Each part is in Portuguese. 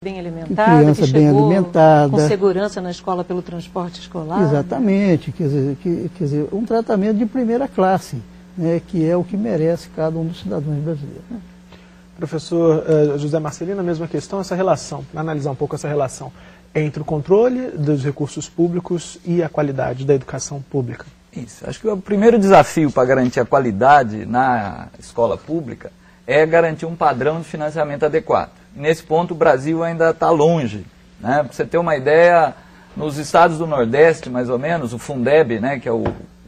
bem alimentada, criança que bem chegou alimentada, com segurança na escola pelo transporte escolar. Exatamente, né? quer dizer, um tratamento de primeira classe, né, que é o que merece cada um dos cidadãos brasileiros. Professor José Marcelino, a mesma questão, essa relação, analisar um pouco essa relação entre o controle dos recursos públicos e a qualidade da educação pública. Isso, acho que o primeiro desafio para garantir a qualidade na escola pública é garantir um padrão de financiamento adequado. Nesse ponto o Brasil ainda está longe, né? Para você ter uma ideia, nos estados do Nordeste, mais ou menos, o Fundeb, né, que é o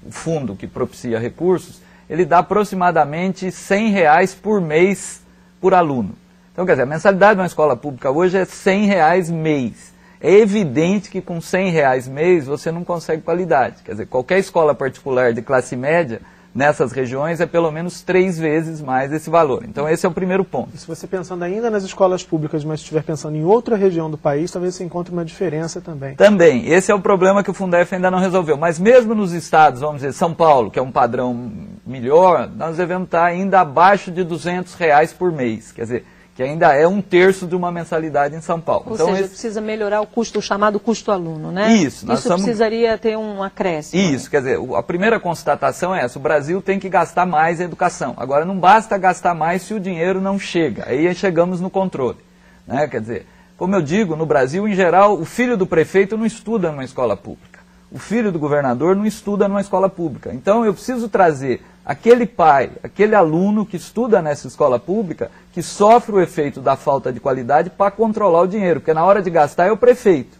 fundo que propicia recursos, ele dá aproximadamente R$100 por mês por aluno. Então, quer dizer, a mensalidade de uma escola pública hoje é R$100 mês. É evidente que com R$100 mês você não consegue qualidade. Quer dizer, qualquer escola particular de classe média nessas regiões é pelo menos 3 vezes mais esse valor. Então esse é o primeiro ponto. E se você pensando ainda nas escolas públicas, mas estiver pensando em outra região do país, talvez você encontre uma diferença também. Também. Esse é o problema que o Fundef ainda não resolveu. Mas mesmo nos estados, vamos dizer, São Paulo, que é um padrão melhor, nós devemos estar ainda abaixo de R$200 por mês. Quer dizer, que ainda é 1/3 de uma mensalidade em São Paulo. Ou então, seja, precisa melhorar o custo, o chamado custo aluno, né? Isso. Precisaria ter um acréscimo. Isso, né? Quer dizer, a primeira constatação é essa, o Brasil tem que gastar mais em educação. Agora, não basta gastar mais se o dinheiro não chega, aí chegamos no controle, né? Quer dizer, como eu digo, no Brasil, em geral, o filho do prefeito não estuda numa escola pública. O filho do governador não estuda numa escola pública. Então, eu preciso trazer aquele pai, aquele aluno que estuda nessa escola pública, que sofre o efeito da falta de qualidade para controlar o dinheiro, porque na hora de gastar é o prefeito,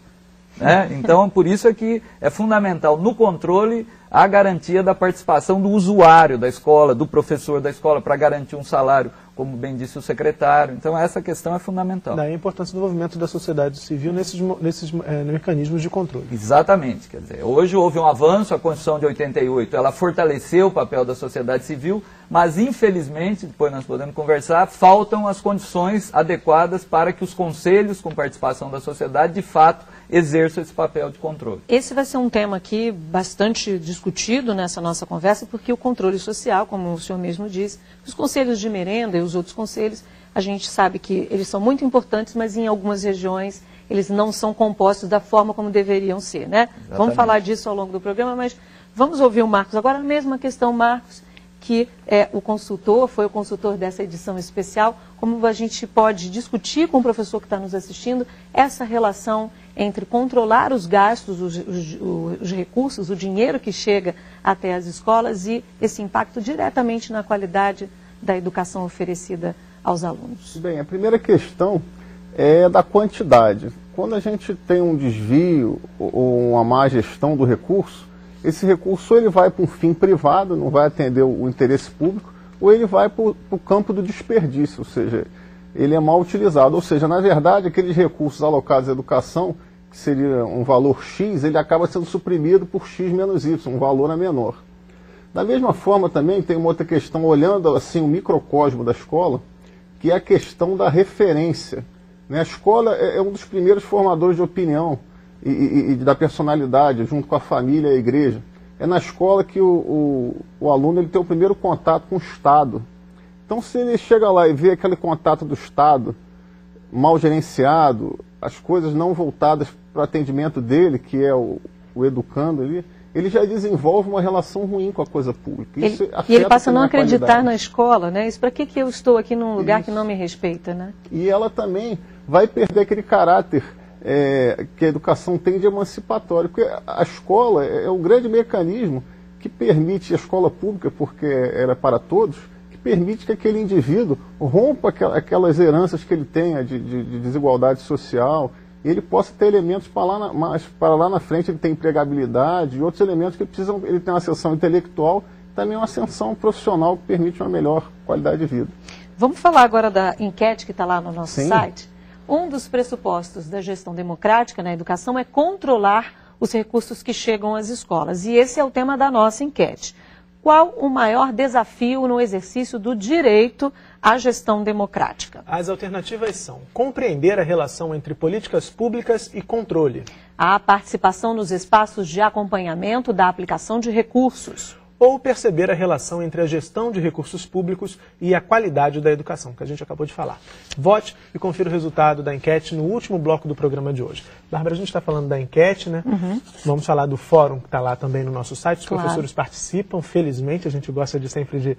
né? Então, por isso é que é fundamental no controle a garantia da participação do usuário da escola, do professor da escola, para garantir um salário, como bem disse o secretário. Então, essa questão é fundamental. Daí a importância do envolvimento da sociedade civil nesses mecanismos de controle. Exatamente. Quer dizer, hoje houve um avanço, a Constituição de 88, ela fortaleceu o papel da sociedade civil, mas, infelizmente, depois nós podemos conversar, faltam as condições adequadas para que os conselhos com participação da sociedade, de fato, exerçam esse papel de controle. Esse vai ser um tema aqui bastante discutido nessa nossa conversa, porque o controle social, como o senhor mesmo disse, os conselhos de merenda e os outros conselhos, a gente sabe que eles são muito importantes, mas em algumas regiões eles não são compostos da forma como deveriam ser, né? Exatamente. Vamos falar disso ao longo do programa, mas vamos ouvir o Marcos. Agora, a mesma questão, Marcos, que é o consultor, foi o consultor dessa edição especial, como a gente pode discutir com o professor que está nos assistindo essa relação entre controlar os gastos, os recursos, o dinheiro que chega até as escolas e esse impacto diretamente na qualidade da educação oferecida aos alunos. Bem, a primeira questão é da quantidade. Quando a gente tem um desvio ou uma má gestão do recurso, esse recurso ou ele vai para um fim privado, não vai atender o interesse público, ou ele vai para o campo do desperdício, ou seja, ele é mal utilizado. Ou seja, na verdade, aqueles recursos alocados à educação, que seria um valor X, ele acaba sendo suprimido por X menos Y, um valor a menor. Da mesma forma também tem uma outra questão, olhando assim o microcosmo da escola, que é a questão da referência, né? A escola é um dos primeiros formadores de opinião e da personalidade, junto com a família e a igreja. É na escola que o aluno ele tem o primeiro contato com o Estado. Então, se ele chega lá e vê aquele contato do Estado mal gerenciado, as coisas não voltadas para o atendimento dele, que é o educando ali, ele já desenvolve uma relação ruim com a coisa pública. E ele passa a não acreditar na escola, né? Isso, para que eu estou aqui num lugar que não me respeita, né? E ela também vai perder aquele caráter que a educação tem de emancipatório, porque a escola é o grande mecanismo que permite, a escola pública, porque ela é para todos, que permite que aquele indivíduo rompa aquelas heranças que ele tenha de desigualdade social, e ele possa ter elementos para lá na frente, ele tem empregabilidade e outros elementos que precisam, ele tem uma ascensão intelectual, também uma ascensão profissional que permite uma melhor qualidade de vida. Vamos falar agora da enquete que está lá no nosso site. Um dos pressupostos da gestão democrática na educação é controlar os recursos que chegam às escolas. E esse é o tema da nossa enquete. Qual o maior desafio no exercício do direito à gestão democrática? As alternativas são compreender a relação entre políticas públicas e controle. A participação nos espaços de acompanhamento da aplicação de recursos. ou perceber a relação entre a gestão de recursos públicos e a qualidade da educação, que a gente acabou de falar. Vote e confira o resultado da enquete no último bloco do programa de hoje. Bárbara, a gente está falando da enquete, né? Vamos falar do fórum que está lá também no nosso site. Os professores participam, felizmente, a gente gosta de sempre de